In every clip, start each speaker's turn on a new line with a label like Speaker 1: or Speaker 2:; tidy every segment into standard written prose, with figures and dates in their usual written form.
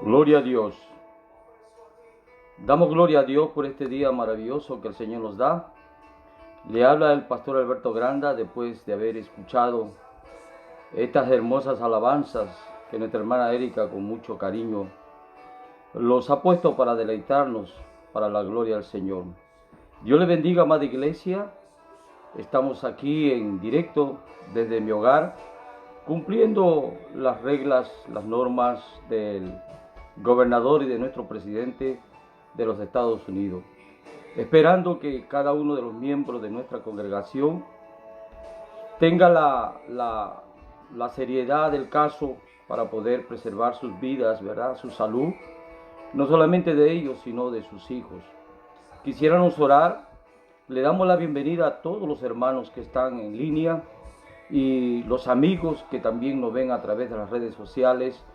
Speaker 1: Gloria a Dios. Damos gloria a Dios por este día maravilloso que el Señor nos da. Le habla el pastor Alberto Granda después de haber escuchado estas hermosas alabanzas que nuestra hermana Erika con mucho cariño los ha puesto para deleitarnos para la gloria del Señor. Dios le bendiga, amada iglesia. Estamos aquí en directo desde mi hogar, cumpliendo las reglas, las normas del gobernador y de nuestro presidente de los Estados Unidos, esperando que cada uno de los miembros de nuestra congregación tenga la seriedad del caso para poder preservar sus vidas, ¿verdad? Su salud, no solamente de ellos, sino de sus hijos. Quisiéramos orar. Le damos la bienvenida a todos los hermanos que están en línea y los amigos que también nos ven a través de las redes sociales.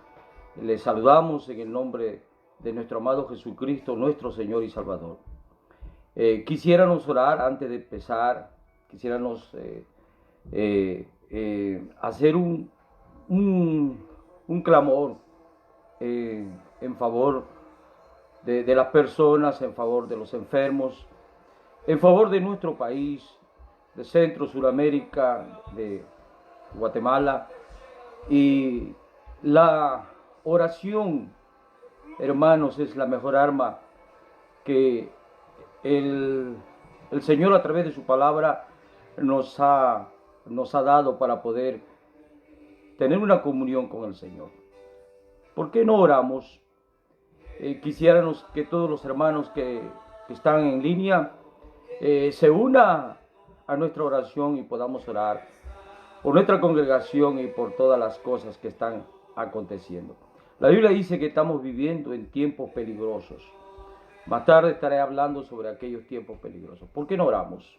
Speaker 1: Les saludamos en el nombre de nuestro amado Jesucristo, nuestro Señor y Salvador. Quisiéramos orar antes de empezar. Quisiéramos hacer un clamor en favor de las personas, en favor de los enfermos, en favor de nuestro país, de Centro, Suramérica, de Guatemala. Y la oración, hermanos, es la mejor arma que el Señor a través de su palabra nos ha dado para poder tener una comunión con el Señor. ¿Por qué no oramos? Quisiéramos que todos los hermanos que están en línea se una a nuestra oración y podamos orar por nuestra congregación y por todas las cosas que están aconteciendo. La Biblia dice que estamos viviendo en tiempos peligrosos. Más tarde estaré hablando sobre aquellos tiempos peligrosos. ¿Por qué no oramos?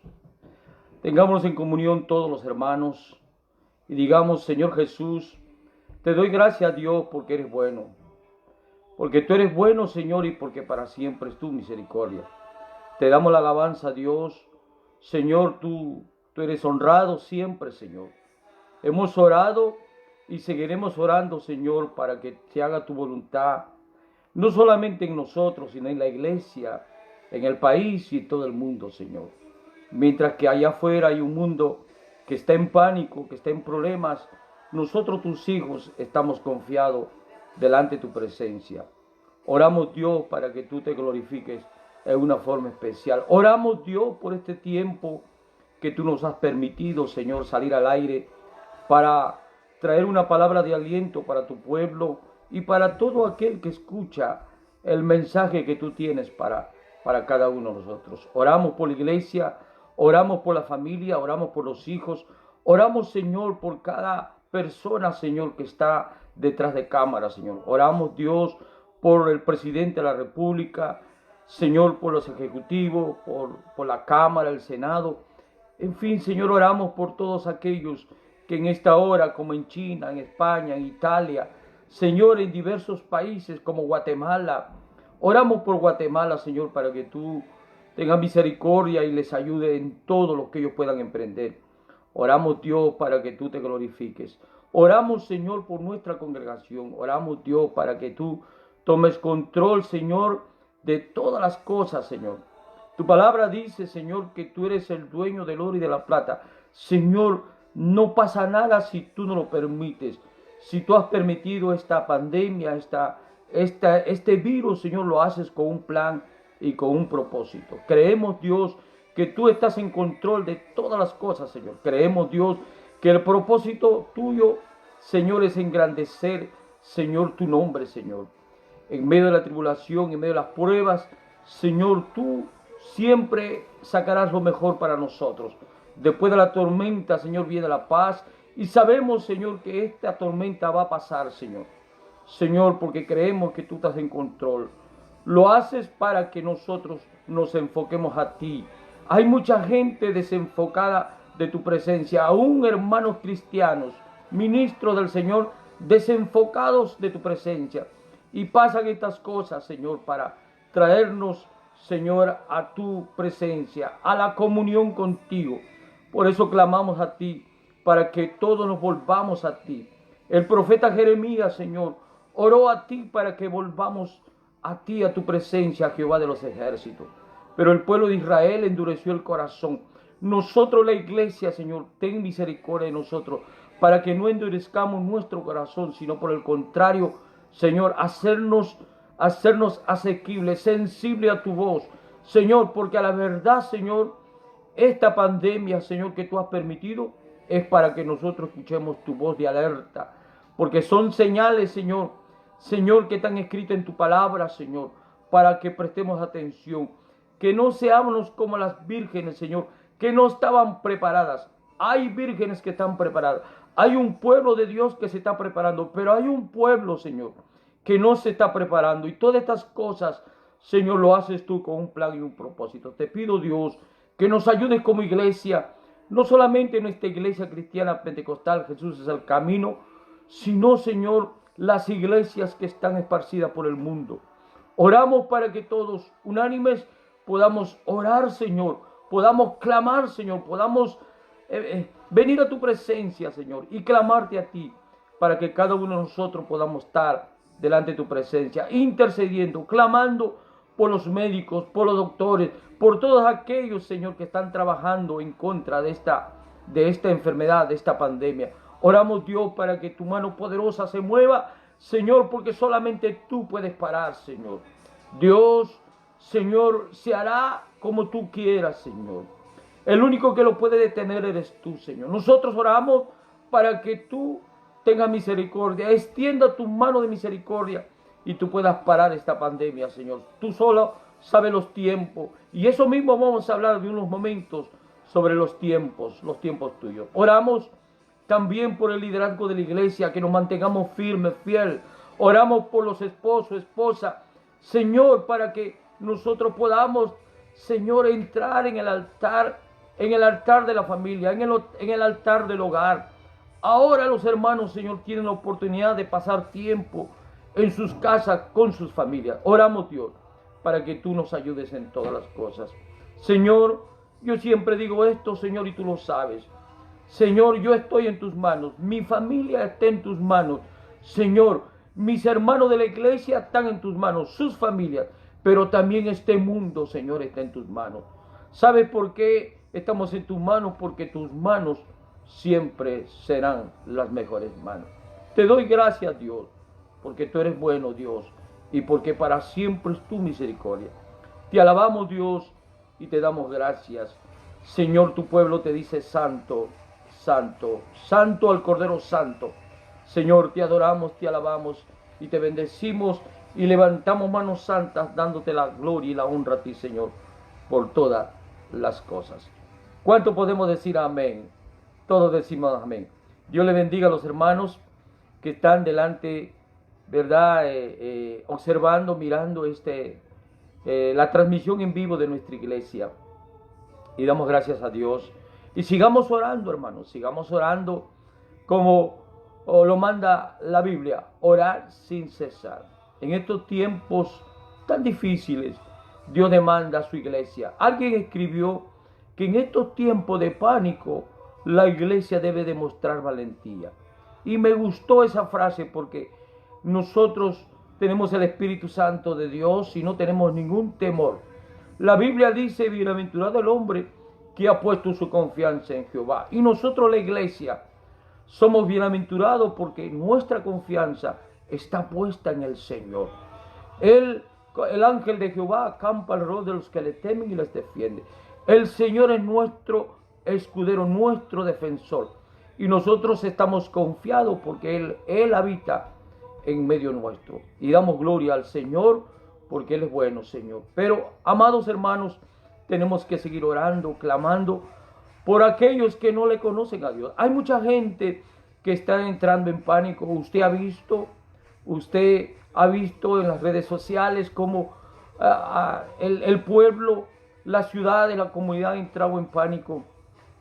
Speaker 1: Tengámonos en comunión todos los hermanos y digamos: Señor Jesús, te doy gracias a Dios porque eres bueno. Porque tú eres bueno, Señor, y porque para siempre es tu misericordia. Te damos la alabanza a Dios. Señor, tú eres honrado siempre, Señor. Hemos orado y seguiremos orando, Señor, para que se haga tu voluntad, no solamente en nosotros, sino en la iglesia, en el país y en todo el mundo, Señor. Mientras que allá afuera hay un mundo que está en pánico, que está en problemas, nosotros, tus hijos, estamos confiados delante de tu presencia. Oramos, Dios, para que tú te glorifiques en una forma especial. Oramos, Dios, por este tiempo que tú nos has permitido, Señor, salir al aire para traer una palabra de aliento para tu pueblo y para todo aquel que escucha el mensaje que tú tienes para cada uno de nosotros. Oramos por la iglesia, oramos por la familia, oramos por los hijos, oramos, Señor, por cada persona, Señor, que está detrás de cámara, Señor. Oramos, Dios, por el presidente de la República, Señor, por los ejecutivos, por la Cámara, el Senado. En fin, Señor, oramos por todos aquellos que en esta hora, como en China, en España, en Italia, Señor, en diversos países como Guatemala, oramos por Guatemala, Señor, para que tú tengas misericordia y les ayude en todo lo que ellos puedan emprender. Oramos, Dios, para que tú te glorifiques. Oramos, Señor, por nuestra congregación. Oramos, Dios, para que tú tomes control, Señor, de todas las cosas, Señor. Tu palabra dice, Señor, que tú eres el dueño del oro y de la plata. Señor, no pasa nada si tú no lo permites. Si tú has permitido esta pandemia, este virus, Señor, lo haces con un plan y con un propósito. Creemos, Dios, que tú estás en control de todas las cosas, Señor. Creemos, Dios, que el propósito tuyo, Señor, es engrandecer, Señor, tu nombre, Señor. En medio de la tribulación, en medio de las pruebas, Señor, tú siempre sacarás lo mejor para nosotros. Después de la tormenta, Señor, viene la paz. Y sabemos, Señor, que esta tormenta va a pasar, Señor. Señor, porque creemos que tú estás en control. Lo haces para que nosotros nos enfoquemos a ti. Hay mucha gente desenfocada de tu presencia, aún hermanos cristianos, ministros del Señor, desenfocados de tu presencia. Y pasan estas cosas, Señor, para traernos, Señor, a tu presencia, a la comunión contigo. Por eso clamamos a ti, para que todos nos volvamos a ti. El profeta Jeremías, Señor, oró a ti para que volvamos a ti, a tu presencia, Jehová de los ejércitos. Pero el pueblo de Israel endureció el corazón. Nosotros, la iglesia, Señor, ten misericordia de nosotros, para que no endurezcamos nuestro corazón, sino por el contrario, Señor, hacernos asequibles, sensibles a tu voz, Señor, porque a la verdad, Señor, esta pandemia, Señor, que tú has permitido, es para que nosotros escuchemos tu voz de alerta, porque son señales, Señor, que están escritas en tu palabra, Señor, para que prestemos atención, que no seamos como las vírgenes, Señor, que no estaban preparadas. Hay vírgenes que están preparadas, hay un pueblo de Dios que se está preparando, pero hay un pueblo, Señor, que no se está preparando, y todas estas cosas, Señor, lo haces tú con un plan y un propósito. Te pido, Dios, que nos ayudes como iglesia, no solamente en esta iglesia cristiana pentecostal, Jesús es el camino, sino, Señor, las iglesias que están esparcidas por el mundo. Oramos para que todos, unánimes, podamos orar, Señor, podamos clamar, Señor, podamos venir a tu presencia, Señor, y clamarte a ti, para que cada uno de nosotros podamos estar delante de tu presencia, intercediendo, clamando por los médicos, por los doctores, por todos aquellos, Señor, que están trabajando en contra de esta enfermedad, de esta pandemia. Oramos, Dios, para que tu mano poderosa se mueva, Señor, porque solamente tú puedes parar, Señor. Dios, Señor, se hará como tú quieras, Señor. El único que lo puede detener eres tú, Señor. Nosotros oramos para que tú tengas misericordia, extienda tu mano de misericordia y tú puedas parar esta pandemia, Señor. Tú solo sabes los tiempos, y eso mismo vamos a hablar de unos momentos sobre los tiempos tuyos. Oramos también por el liderazgo de la iglesia, que nos mantengamos firmes, fiel. Oramos por los esposos, esposas, Señor, para que nosotros podamos, Señor, entrar en el altar de la familia, en el altar del hogar. Ahora los hermanos, Señor, tienen la oportunidad de pasar tiempo en sus casas con sus familias. Oramos, Dios, para que tú nos ayudes en todas las cosas. Señor, yo siempre digo esto, Señor, y tú lo sabes. Señor, yo estoy en tus manos, mi familia está en tus manos. Señor, mis hermanos de la iglesia están en tus manos, sus familias, pero también este mundo, Señor, está en tus manos. ¿Sabes por qué estamos en tus manos? Porque tus manos siempre serán las mejores manos. Te doy gracias, Dios, porque tú eres bueno, Dios, y porque para siempre es tu misericordia. Te alabamos, Dios, y te damos gracias. Señor, tu pueblo te dice santo, santo, santo al Cordero Santo. Señor, te adoramos, te alabamos y te bendecimos y levantamos manos santas dándote la gloria y la honra a ti, Señor, por todas las cosas. ¿Cuánto podemos decir amén? Todos decimos amén. Dios le bendiga a los hermanos que están delante, ¿verdad? Observando, mirando la transmisión en vivo de nuestra iglesia. Y damos gracias a Dios. Y sigamos orando, hermanos. Sigamos orando como lo manda la Biblia. Orar sin cesar. En estos tiempos tan difíciles, Dios demanda a su iglesia. Alguien escribió que en estos tiempos de pánico, la iglesia debe demostrar valentía. Y me gustó esa frase porque nosotros tenemos el Espíritu Santo de Dios y no tenemos ningún temor. La Biblia dice, bienaventurado el hombre que ha puesto su confianza en Jehová. Y nosotros, la iglesia, somos bienaventurados porque nuestra confianza está puesta en el Señor. El ángel de Jehová acampa alrededor de los que le temen y les defiende. El Señor es nuestro escudero, nuestro defensor. Y nosotros estamos confiados porque Él habita en medio nuestro. Y damos gloria al Señor porque Él es bueno, Señor. Pero, amados hermanos, tenemos que seguir orando, clamando por aquellos que no le conocen a Dios. Hay mucha gente que está entrando en pánico. Usted ha visto en las redes sociales cómo el pueblo, la ciudad, la comunidad ha entrado en pánico.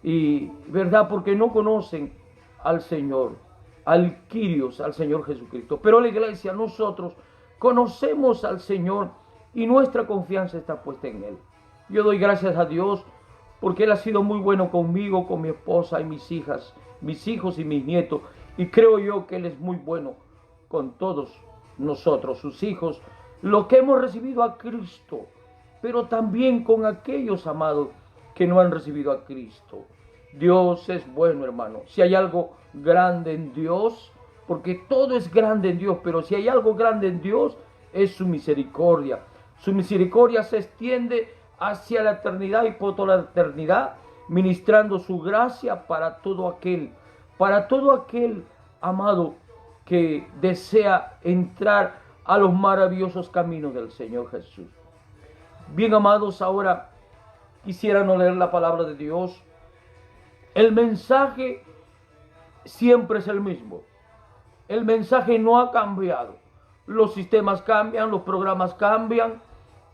Speaker 1: Y, ¿verdad? Porque no conocen al Señor, al Kyrios, al Señor Jesucristo. Pero la iglesia, nosotros conocemos al Señor y nuestra confianza está puesta en Él. Yo doy gracias a Dios porque Él ha sido muy bueno conmigo, con mi esposa y mis hijas, mis hijos y mis nietos. Y creo yo que Él es muy bueno con todos nosotros, sus hijos, los que hemos recibido a Cristo, pero también con aquellos, amados, que no han recibido a Cristo. Dios es bueno, hermano. Si hay algo grande en Dios, porque todo es grande en Dios, pero si hay algo grande en Dios, es su misericordia. Su misericordia se extiende hacia la eternidad y por toda la eternidad, ministrando su gracia para todo aquel, amado, que desea entrar a los maravillosos caminos del Señor Jesús. Bien, amados, ahora quisiera no leer la palabra de Dios. El mensaje siempre es el mismo. El mensaje no ha cambiado. Los sistemas cambian, los programas cambian,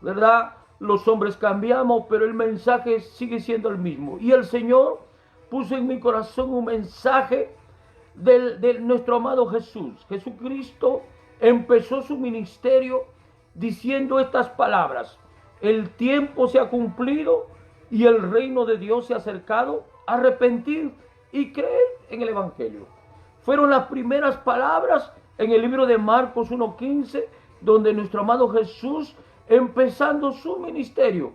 Speaker 1: ¿verdad? Los hombres cambiamos, pero el mensaje sigue siendo el mismo. Y el Señor puso en mi corazón un mensaje de nuestro amado Jesús. Jesucristo empezó su ministerio diciendo estas palabras: el tiempo se ha cumplido y el reino de Dios se ha acercado. Arrepentir y creer en el Evangelio. Fueron las primeras palabras en el libro de Marcos 1:15, donde nuestro amado Jesús, empezando su ministerio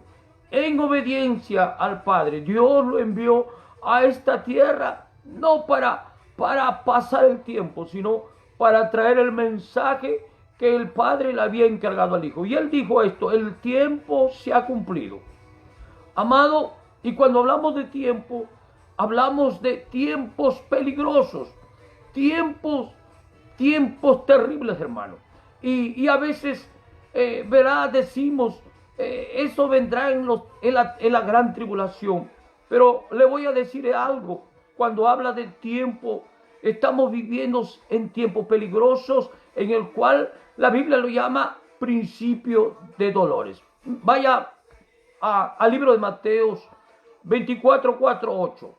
Speaker 1: en obediencia al Padre, Dios lo envió a esta tierra no para pasar el tiempo, sino para traer el mensaje que el Padre le había encargado al Hijo. Y él dijo esto: el tiempo se ha cumplido. Amado, y cuando hablamos de tiempo, hablamos de tiempos peligrosos, tiempos terribles, hermano. Y a veces, verá, decimos, eso vendrá en la gran tribulación. Pero le voy a decir algo: cuando habla del tiempo, estamos viviendo en tiempos peligrosos, en el cual la Biblia lo llama principio de dolores. Vaya al libro de Mateos 24, 4, 8.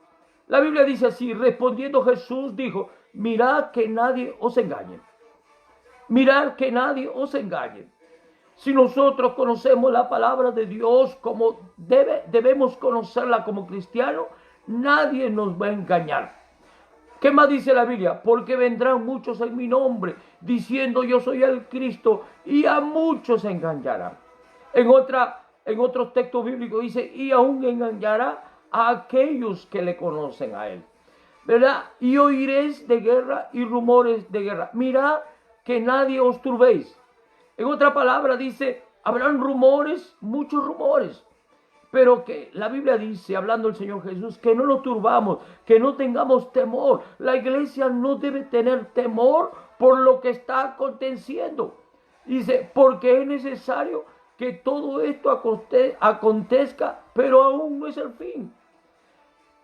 Speaker 1: La Biblia dice así: respondiendo Jesús dijo, mirad que nadie os engañe. Mirad que nadie os engañe. Si nosotros conocemos la palabra de Dios como debemos conocerla como cristianos, nadie nos va a engañar. ¿Qué más dice la Biblia? Porque vendrán muchos en mi nombre, diciendo yo soy el Cristo, y a muchos engañarán. En otros textos bíblicos dice, y aún engañará a aquellos que le conocen a él, ¿verdad? Y oiréis de guerra y rumores de guerra. Mirad que nadie os turbéis. En otra palabra dice, habrán rumores, muchos rumores, pero que la Biblia dice, hablando el Señor Jesús, que no nos turbamos, que no tengamos temor. La iglesia no debe tener temor por lo que está aconteciendo. Dice, porque es necesario que todo esto acontezca, pero aún no es el fin.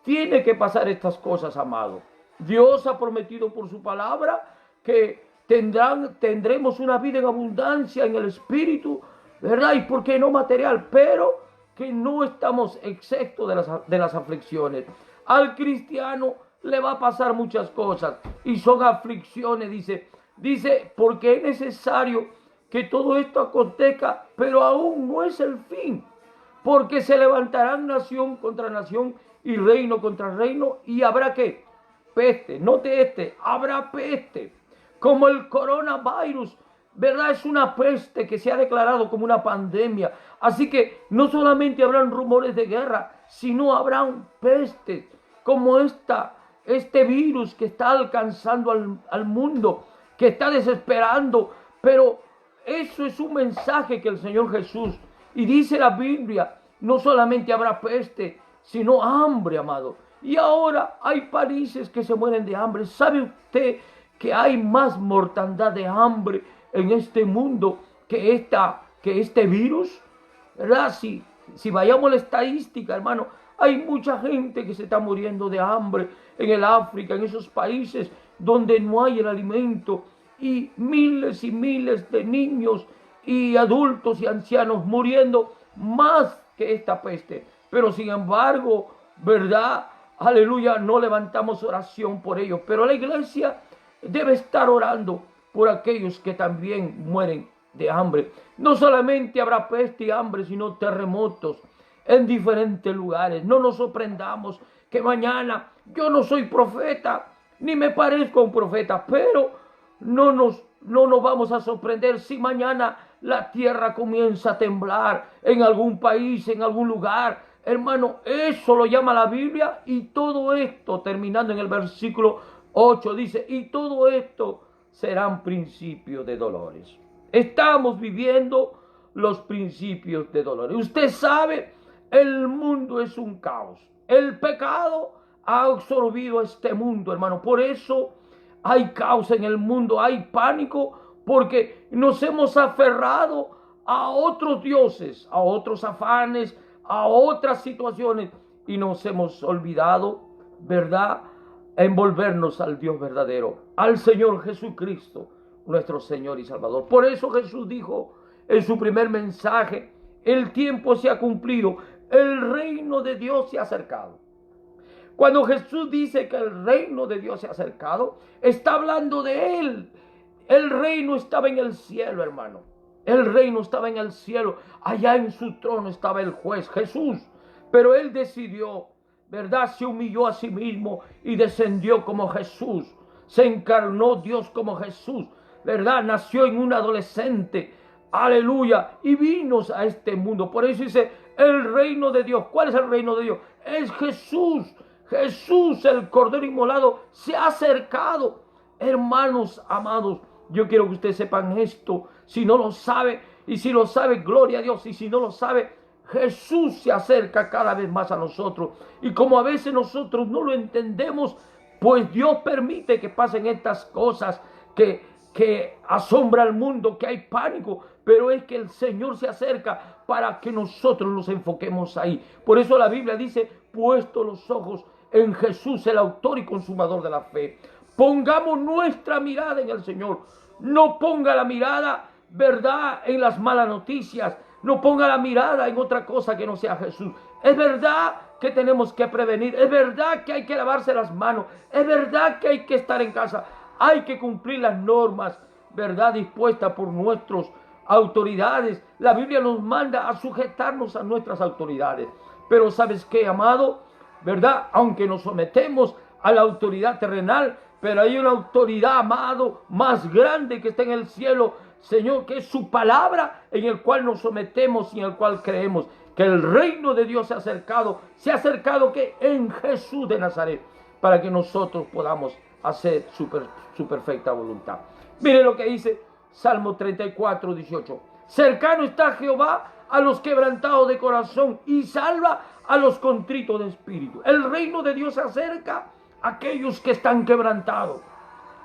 Speaker 1: Tiene que pasar estas cosas, amado. Dios ha prometido por su palabra que tendremos una vida en abundancia en el espíritu, ¿verdad? Y por qué no material, pero que no estamos exentos de las aflicciones. Al cristiano le va a pasar muchas cosas y son aflicciones, dice, porque es necesario que todo esto acontezca, pero aún no es el fin, porque se levantarán nación contra nación y reino contra reino, y habrá ¿qué? Peste. Note habrá peste, como el coronavirus, ¿verdad? Es una peste que se ha declarado como una pandemia. Así que no solamente habrán rumores de guerra, sino habrán pestes como este virus que está alcanzando al mundo, que está desesperando. Pero eso es un mensaje que el Señor Jesús, y dice la Biblia, no solamente habrá peste, sino hambre, amado. Y ahora hay países que se mueren de hambre. ¿Sabe usted que hay más mortandad de hambre en este mundo que este virus? ¿Verdad? Si vayamos a la estadística, hermano, hay mucha gente que se está muriendo de hambre en el África, en esos países donde no hay el alimento, y miles de niños y adultos y ancianos muriendo más que esta peste. Pero sin embargo, ¿verdad? Aleluya, no levantamos oración por ellos. Pero la iglesia debe estar orando por aquellos que también mueren de hambre. No solamente habrá peste y hambre, sino terremotos en diferentes lugares. No nos sorprendamos que mañana, yo no soy profeta, ni me parezco a un profeta, pero no nos no nos vamos a sorprender si mañana la tierra comienza a temblar en algún país, en algún lugar. Hermano, eso lo llama la Biblia, y todo esto, terminando en el versículo 8, dice, y todo esto serán principios de dolores. Estamos viviendo los principios de dolores. Usted sabe, el mundo es un caos. El pecado ha absorbido este mundo, hermano. Por eso hay caos en el mundo, hay pánico, porque nos hemos aferrado a otros dioses, a otros afanes, a otras situaciones, y nos hemos olvidado, ¿verdad?, envolvernos al Dios verdadero, al Señor Jesucristo, nuestro Señor y Salvador. Por eso Jesús dijo en su primer mensaje: el tiempo se ha cumplido, el reino de Dios se ha acercado. Cuando Jesús dice que el reino de Dios se ha acercado, está hablando de Él. El reino estaba en el cielo, hermano. El reino estaba en el cielo. Allá en su trono estaba el juez, Jesús. Pero Él decidió, ¿verdad? Se humilló a sí mismo y descendió como Jesús. Se encarnó Dios como Jesús, ¿verdad? Nació en un adolescente. Aleluya. Y vino a este mundo. Por eso dice, el reino de Dios. ¿Cuál es el reino de Dios? Es Jesús. Jesús, el Cordero inmolado, se ha acercado. Hermanos amados, yo quiero que ustedes sepan esto. Si no lo sabe, y si lo sabe, gloria a Dios. Y si no lo sabe, Jesús se acerca cada vez más a nosotros. Y como a veces nosotros no lo entendemos, pues Dios permite que pasen estas cosas que asombra al mundo, que hay pánico. Pero es que el Señor se acerca para que nosotros nos enfoquemos ahí. Por eso la Biblia dice, puesto los ojos en Jesús, el autor y consumador de la fe. Pongamos nuestra mirada en el Señor. No ponga la mirada, ¿verdad?, en las malas noticias. No ponga la mirada en otra cosa que no sea Jesús. Es verdad que tenemos que prevenir. Es verdad que hay que lavarse las manos. Es verdad que hay que estar en casa. Hay que cumplir las normas, ¿verdad?, dispuestas por nuestras autoridades. La Biblia nos manda a sujetarnos a nuestras autoridades. Pero ¿sabes qué, amado? ¿Verdad? Aunque nos sometemos a la autoridad terrenal, pero hay una autoridad, amado, más grande que está en el cielo, Señor, que es su palabra, en el cual nos sometemos y en el cual creemos que el reino de Dios se ha acercado que en Jesús de Nazaret, para que nosotros podamos hacer su perfecta voluntad. Mire lo que dice Salmo 34, 18. Cercano está Jehová a los quebrantados de corazón y salva a los contritos de espíritu. El reino de Dios se acerca a aquellos que están quebrantados.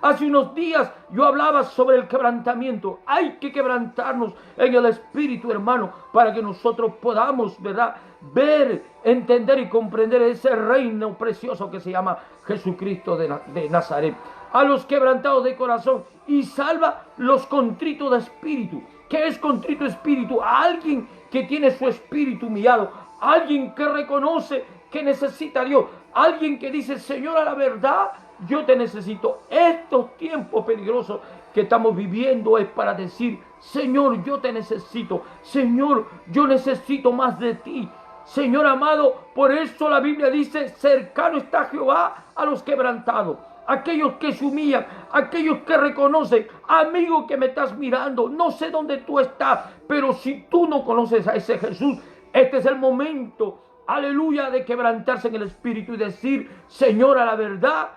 Speaker 1: Hace unos días yo hablaba sobre el quebrantamiento. Hay que quebrantarnos en el espíritu, hermano, para que nosotros podamos, ¿verdad?, ver, entender y comprender ese reino precioso que se llama Jesucristo de Nazaret. A los quebrantados de corazón y salva los contritos de espíritu. ¿Qué es contrito espíritu? A alguien que tiene su espíritu humillado, alguien que reconoce que necesita a Dios, alguien que dice, Señor, a la verdad, yo te necesito. Estos tiempos peligrosos que estamos viviendo es para decir, Señor, yo te necesito. Señor, yo necesito más de ti. Señor amado, por eso la Biblia dice, cercano está Jehová a los quebrantados. Aquellos que se humillan, aquellos que reconocen, amigo que me estás mirando, no sé dónde tú estás, pero si tú no conoces a ese Jesús, este es el momento, aleluya, de quebrantarse en el espíritu y decir, Señor, a la verdad,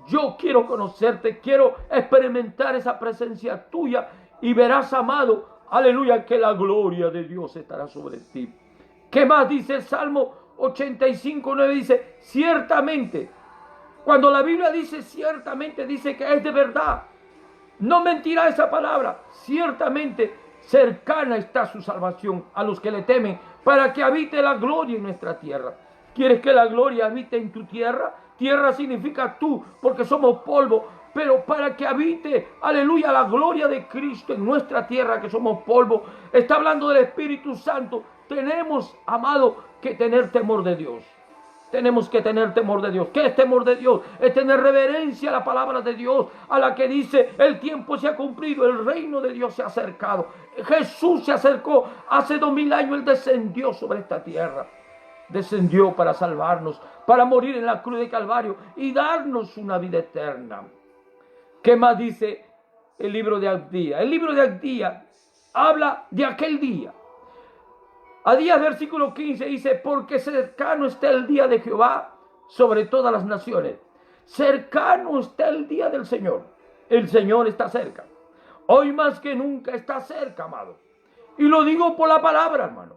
Speaker 1: yo quiero conocerte, quiero experimentar esa presencia tuya y verás, amado, aleluya, que la gloria de Dios estará sobre ti. ¿Qué más dice el Salmo 85, 9? Dice, ciertamente. Cuando la Biblia dice ciertamente, dice que es de verdad. No mentirá esa palabra. Ciertamente cercana está su salvación a los que le temen, para que habite la gloria en nuestra tierra. ¿Quieres que la gloria habite en tu tierra? Tierra significa tú, porque somos polvo. Pero para que habite, aleluya, la gloria de Cristo en nuestra tierra, que somos polvo. Está hablando del Espíritu Santo. Tenemos, amado, que tener temor de Dios. Tenemos que tener temor de Dios. ¿Qué es temor de Dios? Es tener reverencia a la palabra de Dios, a la que dice, el tiempo se ha cumplido, el reino de Dios se ha acercado. Jesús se acercó, hace 2000 años Él descendió sobre esta tierra. Descendió para salvarnos, para morir en la cruz de Calvario y darnos una vida eterna. ¿Qué más dice el libro de Abdías. El libro de Abdías habla de aquel día. Abdías, versículo 15, dice: porque cercano está el día de Jehová sobre todas las naciones. Cercano está el día del Señor. El Señor está cerca. Hoy más que nunca está cerca, amado. Y lo digo por la palabra, hermano.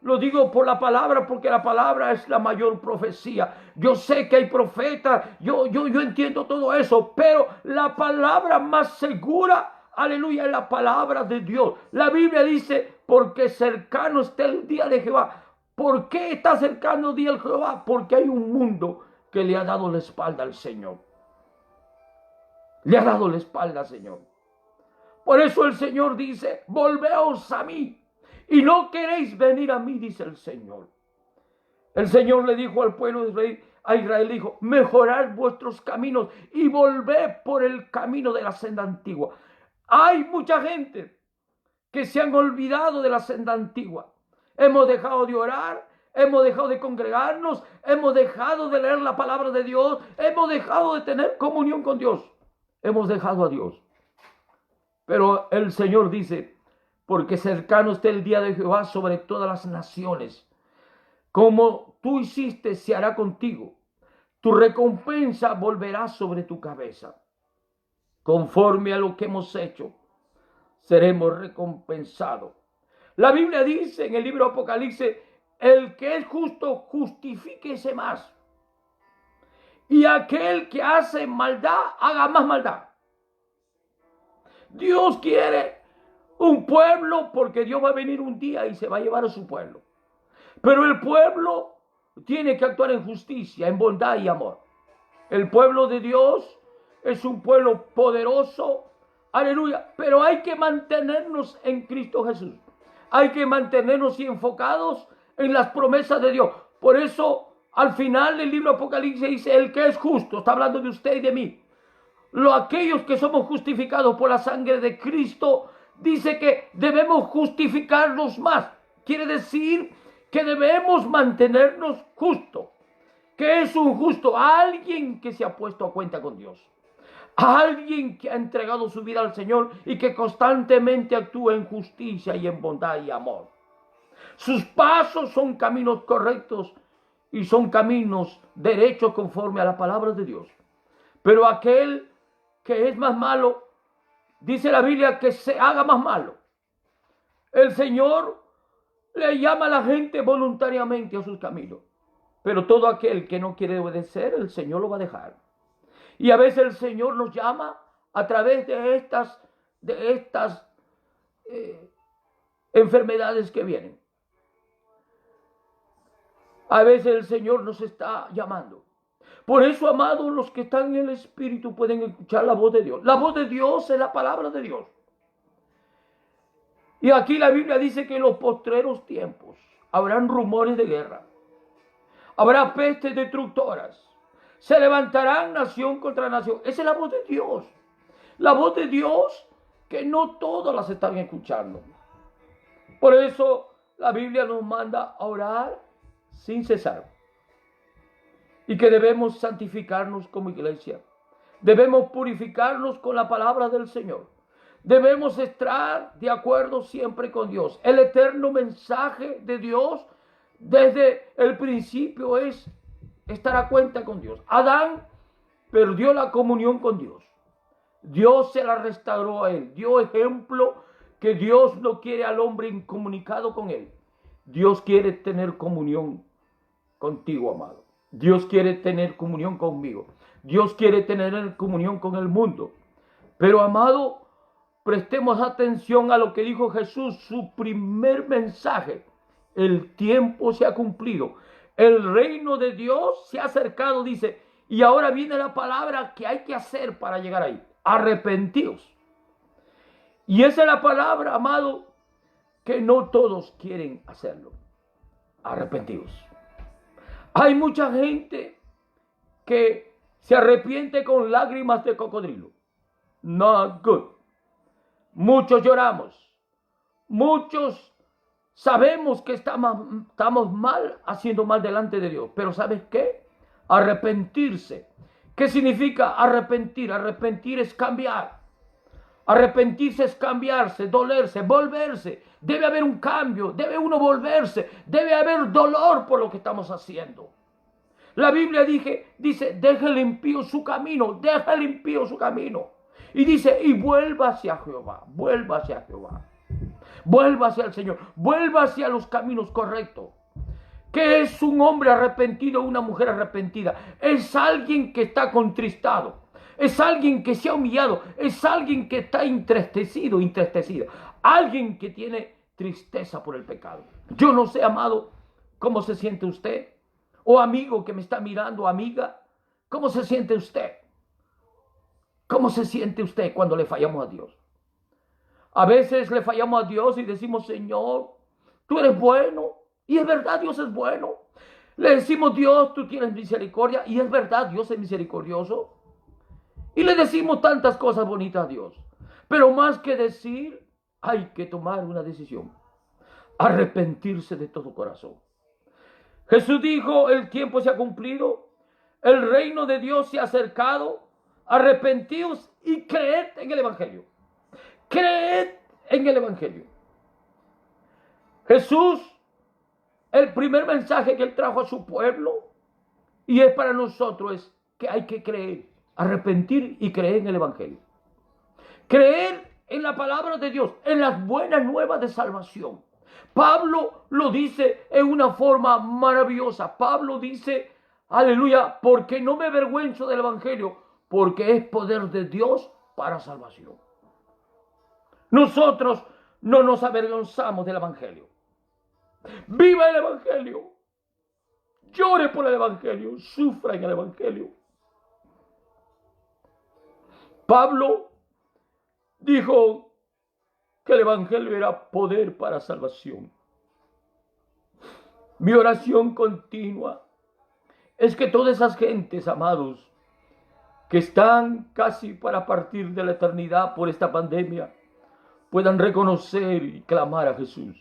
Speaker 1: Lo digo por la palabra, porque la palabra es la mayor profecía. Yo sé que hay profetas, yo entiendo todo eso, pero la palabra más segura, aleluya, es la palabra de Dios. La Biblia dice: porque cercano está el día de Jehová. ¿Por qué está cercano el día de Jehová? Porque hay un mundo que le ha dado la espalda al Señor. Le ha dado la espalda al Señor. Por eso el Señor dice: volveos a mí. Y no queréis venir a mí, dice el Señor. El Señor le dijo al pueblo de Israel, dijo: mejorad vuestros caminos y volved por el camino de la senda antigua. Hay mucha gente que se han olvidado de la senda antigua. Hemos dejado de orar, hemos dejado de congregarnos, hemos dejado de leer la palabra de Dios, hemos dejado de tener comunión con Dios. Hemos dejado a Dios. Pero el Señor dice: porque cercano está el día de Jehová sobre todas las naciones. Como tú hiciste, se hará contigo. Tu recompensa volverá sobre tu cabeza. Conforme a lo que hemos hecho, seremos recompensados. La Biblia dice en el libro de Apocalipsis: el que es justo, justifíquese más. Y aquel que hace maldad, haga más maldad. Dios quiere un pueblo, porque Dios va a venir un día y se va a llevar a su pueblo. Pero el pueblo tiene que actuar en justicia, en bondad y amor. El pueblo de Dios es un pueblo poderoso, aleluya, pero hay que mantenernos en Cristo Jesús. Hay que mantenernos y enfocados en las promesas de Dios. Por eso, al final del libro de Apocalipsis dice: el que es justo, está hablando de usted y de mí. Aquellos que somos justificados por la sangre de Cristo, dice que debemos justificarnos más. Quiere decir que debemos mantenernos justos. ¿Qué es un justo? Alguien que se ha puesto a cuenta con Dios. Alguien que ha entregado su vida al Señor y que constantemente actúa en justicia y en bondad y amor. Sus pasos son caminos correctos y son caminos derechos conforme a la palabra de Dios. Pero aquel que es más malo, dice la Biblia, que se haga más malo. El Señor le llama a la gente voluntariamente a sus caminos. Pero todo aquel que no quiere obedecer, el Señor lo va a dejar. Y a veces el Señor nos llama a través de estas enfermedades que vienen. A veces el Señor nos está llamando. Por eso, amados, los que están en el Espíritu pueden escuchar la voz de Dios. La voz de Dios es la palabra de Dios. Y aquí la Biblia dice que en los postreros tiempos habrán rumores de guerra. Habrá pestes destructoras. Se levantarán nación contra nación. Esa es la voz de Dios. La voz de Dios que no todas las están escuchando. Por eso la Biblia nos manda a orar sin cesar. Y que debemos santificarnos como iglesia. Debemos purificarnos con la palabra del Señor. Debemos estar de acuerdo siempre con Dios. El eterno mensaje de Dios desde el principio es estar a cuenta con Dios. Adán perdió la comunión con Dios. Dios se la restauró a él. Dio ejemplo que Dios no quiere al hombre incomunicado con él. Dios quiere tener comunión contigo, amado. Dios quiere tener comunión conmigo. Dios quiere tener comunión con el mundo. Pero, amado, prestemos atención a lo que dijo Jesús, su primer mensaje. El tiempo se ha cumplido. El reino de Dios se ha acercado, dice. Y ahora viene la palabra que hay que hacer para llegar ahí. Arrepentidos. Y esa es la palabra, amado, que no todos quieren hacerlo. Arrepentidos. Hay mucha gente que se arrepiente con lágrimas de cocodrilo. Not good. Muchos lloramos. Muchos sabemos que estamos mal, haciendo mal delante de Dios. Pero ¿sabes qué? Arrepentirse. ¿Qué significa arrepentir? Arrepentir es cambiar. Arrepentirse es cambiarse, dolerse, volverse. Debe haber un cambio, debe uno volverse, debe haber dolor por lo que estamos haciendo. La Biblia dice, deja el impío su camino, deja el impío su camino. Y dice, y vuelva hacia Jehová, vuelva hacia Jehová. Vuelva hacia el Señor, vuelva hacia los caminos correctos. ¿Qué es un hombre arrepentido o una mujer arrepentida? Es alguien que está contristado, es alguien que se ha humillado, es alguien que está entristecido, alguien que tiene tristeza por el pecado. Yo no sé, amado, cómo se siente usted, o amigo que me está mirando, amiga, ¿cómo se siente usted? ¿Cómo se siente usted cuando le fallamos a Dios? A veces le fallamos a Dios y decimos, Señor, tú eres bueno. Y es verdad, Dios es bueno. Le decimos, Dios, tú tienes misericordia. Y es verdad, Dios es misericordioso. Y le decimos tantas cosas bonitas a Dios. Pero más que decir, hay que tomar una decisión. Arrepentirse de todo corazón. Jesús dijo, el tiempo se ha cumplido. El reino de Dios se ha acercado. Arrepentíos y creed en el Evangelio. Creed en el Evangelio. Jesús, el primer mensaje que él trajo a su pueblo, y es para nosotros, es que hay que creer, arrepentir y creer en el Evangelio. Creer en la palabra de Dios, en las buenas nuevas de salvación. Pablo lo dice en una forma maravillosa. Pablo dice, aleluya, porque no me avergüenzo del Evangelio, porque es poder de Dios para salvación. Nosotros no nos avergonzamos del Evangelio. Viva el Evangelio. Llore por el Evangelio. Sufra en el Evangelio. Pablo dijo que el Evangelio era poder para salvación. Mi oración continua es que todas esas gentes, amados, que están casi para partir de la eternidad por esta pandemia, puedan reconocer y clamar a Jesús.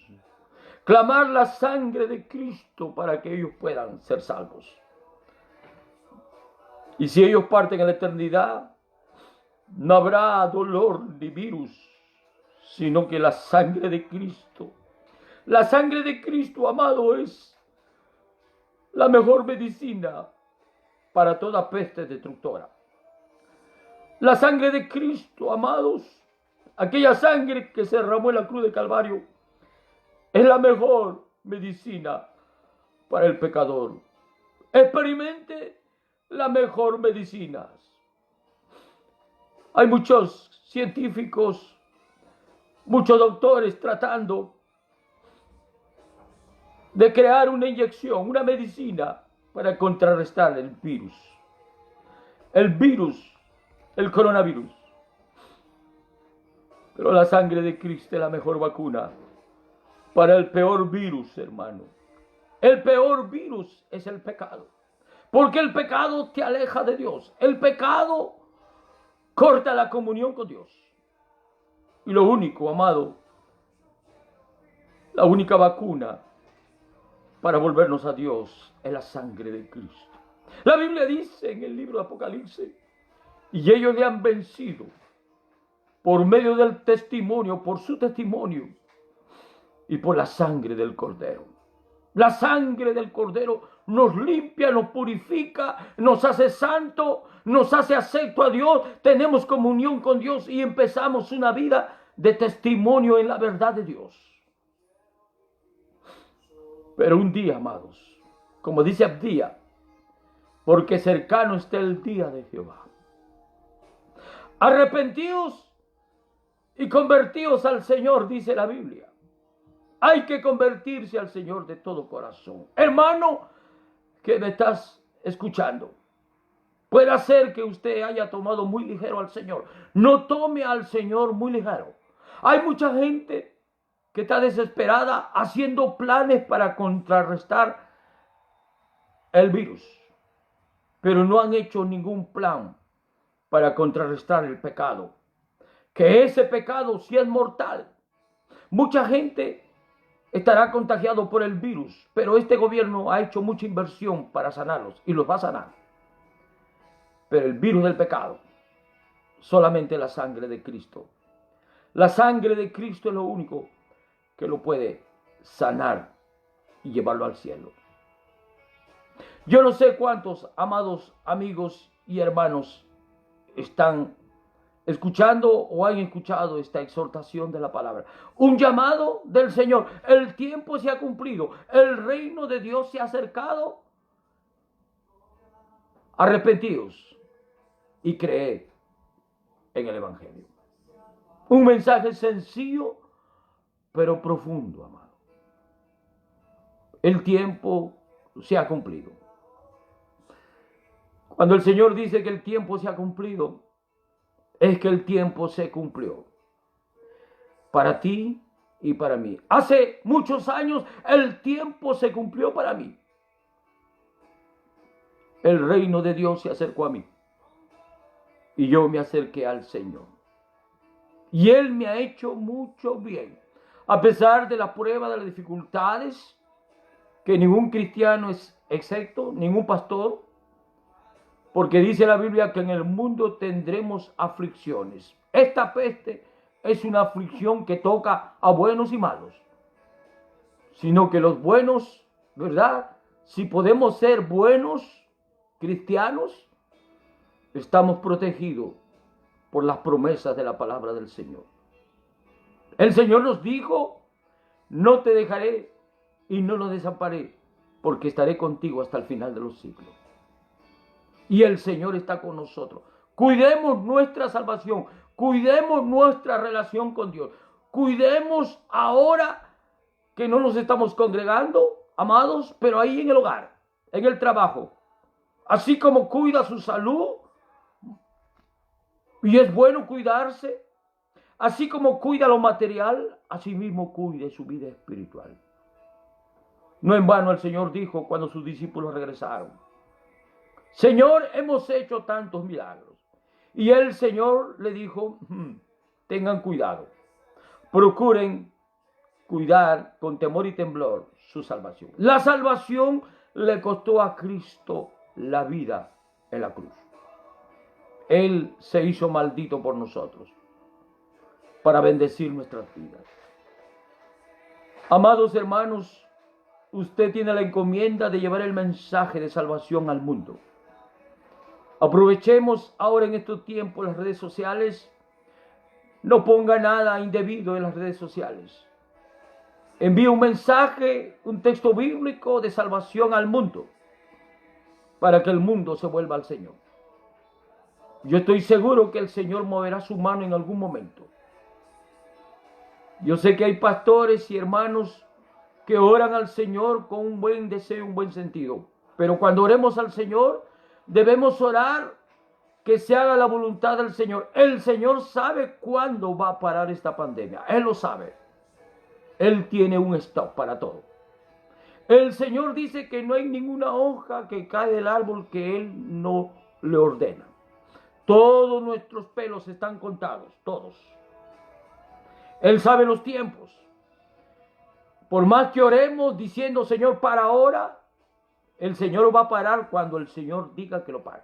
Speaker 1: Clamar la sangre de Cristo para que ellos puedan ser salvos. Y si ellos parten a la eternidad, no habrá dolor ni virus, sino que la sangre de Cristo. La sangre de Cristo, amado, es la mejor medicina para toda peste destructora. La sangre de Cristo, amados, aquella sangre que se derramó en la cruz de Calvario, es la mejor medicina para el pecador. Experimente la mejor medicina. Hay muchos científicos, muchos doctores tratando de crear una inyección, una medicina para contrarrestar el virus. El coronavirus. Pero la sangre de Cristo es la mejor vacuna para el peor virus, hermano. El peor virus es el pecado. Porque el pecado te aleja de Dios. El pecado corta la comunión con Dios. Y lo único, amado, la única vacuna para volvernos a Dios es la sangre de Cristo. La Biblia dice en el libro de Apocalipsis, y ellos le han vencido por medio del testimonio, por su testimonio y por la sangre del Cordero. La sangre del Cordero nos limpia, nos purifica, nos hace santo, nos hace acepto a Dios. Tenemos comunión con Dios y empezamos una vida de testimonio en la verdad de Dios. Pero un día, amados, como dice Abdía, porque cercano está el día de Jehová. Arrepentíos y convertíos al Señor, dice la Biblia. Hay que convertirse al Señor de todo corazón. Hermano, que me estás escuchando, puede ser que usted haya tomado muy ligero al Señor. No tome al Señor muy ligero. Hay mucha gente que está desesperada haciendo planes para contrarrestar el virus, pero no han hecho ningún plan para contrarrestar el pecado. Que ese pecado sí es mortal. Mucha gente estará contagiado por el virus, pero este gobierno ha hecho mucha inversión para sanarlos y los va a sanar. Pero el virus del pecado, solamente la sangre de Cristo La sangre de Cristo es lo único que lo puede sanar y llevarlo al cielo. Yo no sé cuántos amados amigos y hermanos están escuchando o han escuchado esta exhortación de la palabra. Un llamado del Señor. El tiempo se ha cumplido. El reino de Dios se ha acercado. Arrepentidos y creed en el Evangelio. Un mensaje sencillo, pero profundo, amado. El tiempo se ha cumplido. Cuando el Señor dice que el tiempo se ha cumplido, es que el tiempo se cumplió. Para ti y para mí. Hace muchos años el tiempo se cumplió para mí. El reino de Dios se acercó a mí. Y yo me acerqué al Señor. Y Él me ha hecho mucho bien. A pesar de la prueba, de las dificultades, que ningún cristiano es excepto, ningún pastor, porque dice la Biblia que en el mundo tendremos aflicciones. Esta peste es una aflicción que toca a buenos y malos, sino que los buenos, ¿verdad? Si podemos ser buenos cristianos, estamos protegidos por las promesas de la palabra del Señor. El Señor nos dijo, no te dejaré y no nos desampararé, porque estaré contigo hasta el final de los siglos. Y el Señor está con nosotros. Cuidemos nuestra salvación, cuidemos nuestra relación con Dios, cuidemos ahora que no nos estamos congregando, amados, pero ahí en el hogar, en el trabajo. Así como cuida su salud, y es bueno cuidarse, así como cuida lo material, así mismo cuide su vida espiritual. No en vano el Señor dijo cuando sus discípulos regresaron, Señor, hemos hecho tantos milagros. Y el Señor le dijo, tengan cuidado, procuren cuidar con temor y temblor su salvación. La salvación le costó a Cristo la vida en la cruz. Él se hizo maldito por nosotros para bendecir nuestras vidas. Amados hermanos, usted tiene la encomienda de llevar el mensaje de salvación al mundo. Aprovechemos ahora en estos tiempos las redes sociales. No ponga nada indebido en las redes sociales. Envíe un mensaje, un texto bíblico de salvación al mundo, para que el mundo se vuelva al Señor. Yo estoy seguro que el Señor moverá su mano en algún momento. Yo sé que hay pastores y hermanos que oran al Señor con un buen deseo, un buen sentido. Pero cuando oremos al Señor, debemos orar que se haga la voluntad del Señor. El Señor sabe cuándo va a parar esta pandemia. Él lo sabe. Él tiene un stop para todo. El Señor dice que no hay ninguna hoja que cae del árbol que Él no le ordena. Todos nuestros pelos están contados, todos. Él sabe los tiempos. Por más que oremos diciendo, Señor, para ahora, el Señor va a parar cuando el Señor diga que lo pare.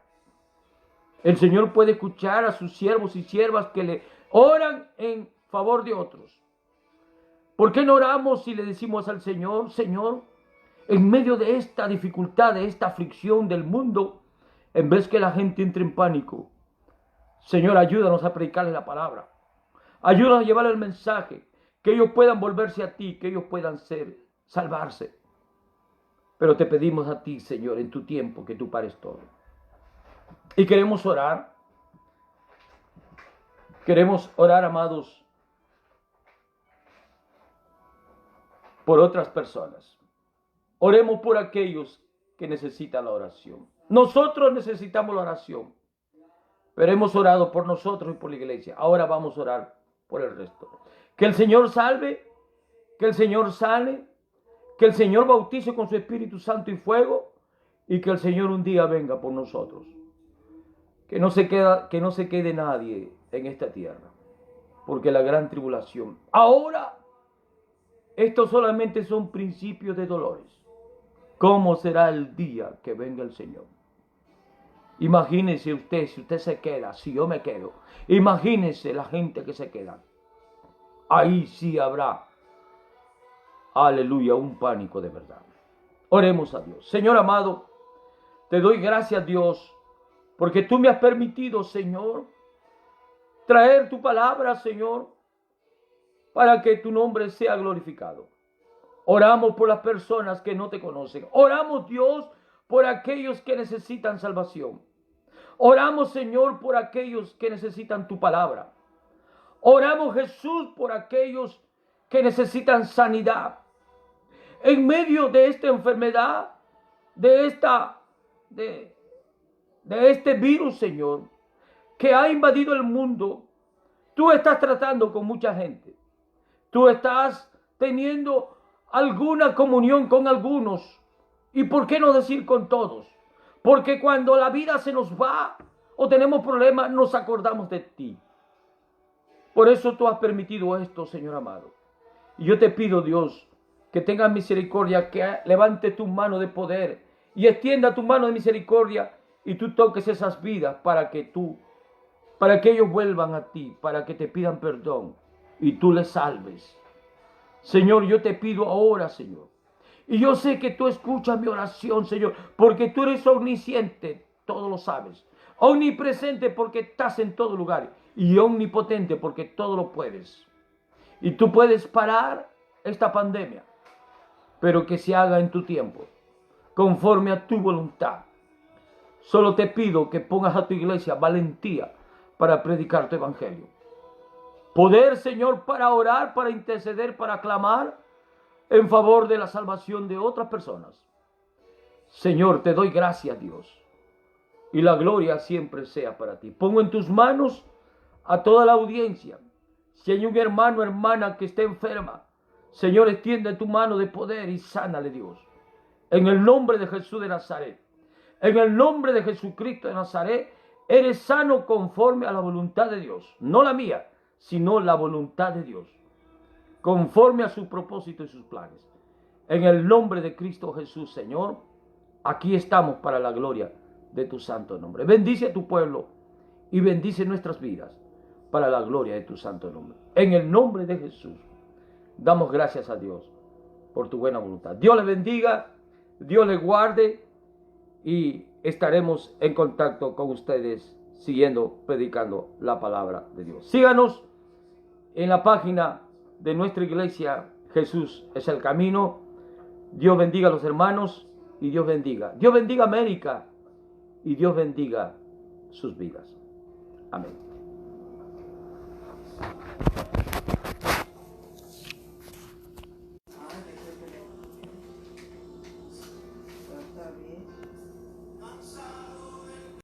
Speaker 1: El Señor puede escuchar a sus siervos y siervas que le oran en favor de otros. ¿Por qué no oramos y le decimos al Señor, Señor, en medio de esta dificultad, de esta aflicción del mundo, en vez que la gente entre en pánico, Señor, ayúdanos a predicarles la palabra. Ayúdanos a llevar el mensaje, que ellos puedan volverse a ti, que ellos puedan salvarse. Pero te pedimos a ti, Señor, en tu tiempo, que tú pares todo. Y queremos orar. Queremos orar, amados, por otras personas. Oremos por aquellos que necesitan la oración. Nosotros necesitamos la oración, pero hemos orado por nosotros y por la iglesia. Ahora vamos a orar por el resto. Que el Señor salve, que el Señor sane, que el Señor bautice con su Espíritu Santo y fuego, y que el Señor un día venga por nosotros. Que no se quede nadie en esta tierra, porque la gran tribulación. Ahora, estos solamente son principios de dolores. ¿Cómo será el día que venga el Señor? Imagínese usted, si usted se queda, si yo me quedo. Imagínese la gente que se queda. ahí sí habrá, aleluya, un pánico de verdad. Oremos a Dios. Señor amado, te doy gracias, Dios, porque tú me has permitido, Señor, traer tu palabra, Señor, para que tu nombre sea glorificado. Oramos por las personas que no te conocen. Oramos, Dios, por aquellos que necesitan salvación. Oramos, Señor, por aquellos que necesitan tu palabra. Oramos, Jesús, por aquellos que necesitan sanidad. En medio de esta enfermedad, de este virus, Señor, que ha invadido el mundo, tú estás tratando con mucha gente. Tú estás teniendo alguna comunión con algunos. ¿Y por qué no decir con todos? Porque cuando la vida se nos va o tenemos problemas, nos acordamos de ti. Por eso tú has permitido esto, Señor amado. Y yo te pido, Dios, que tengas misericordia, que levante tu mano de poder y extienda tu mano de misericordia y tú toques esas vidas para que ellos vuelvan a ti, para que te pidan perdón y tú les salves. Señor, yo te pido ahora, Señor. Y yo sé que tú escuchas mi oración, Señor, porque tú eres omnisciente, todo lo sabes. Omnipresente porque estás en todo lugar. Y omnipotente porque todo lo puedes. Y tú puedes parar esta pandemia, pero que se haga en tu tiempo, conforme a tu voluntad. Solo te pido que pongas a tu iglesia valentía para predicar tu evangelio. Poder, Señor, para orar, para interceder, para clamar en favor de la salvación de otras personas. Señor, te doy gracias, Dios, y la gloria siempre sea para ti. Pongo en tus manos a toda la audiencia. Si hay un hermano o hermana que esté enferma, Señor, extiende tu mano de poder y sánale, Dios. En el nombre de Jesús de Nazaret, en el nombre de Jesucristo de Nazaret, eres sano conforme a la voluntad de Dios, no la mía, sino la voluntad de Dios, conforme a su propósito y sus planes. En el nombre de Cristo Jesús, Señor, aquí estamos para la gloria de tu santo nombre. Bendice a tu pueblo y bendice nuestras vidas para la gloria de tu santo nombre. En el nombre de Jesús, damos gracias a Dios por tu buena voluntad. Dios les bendiga, Dios les guarde y estaremos en contacto con ustedes siguiendo predicando la palabra de Dios. Síganos en la página de nuestra iglesia, Jesús es el camino. Dios bendiga a los hermanos y Dios bendiga. Dios bendiga América y Dios bendiga sus vidas. Amén.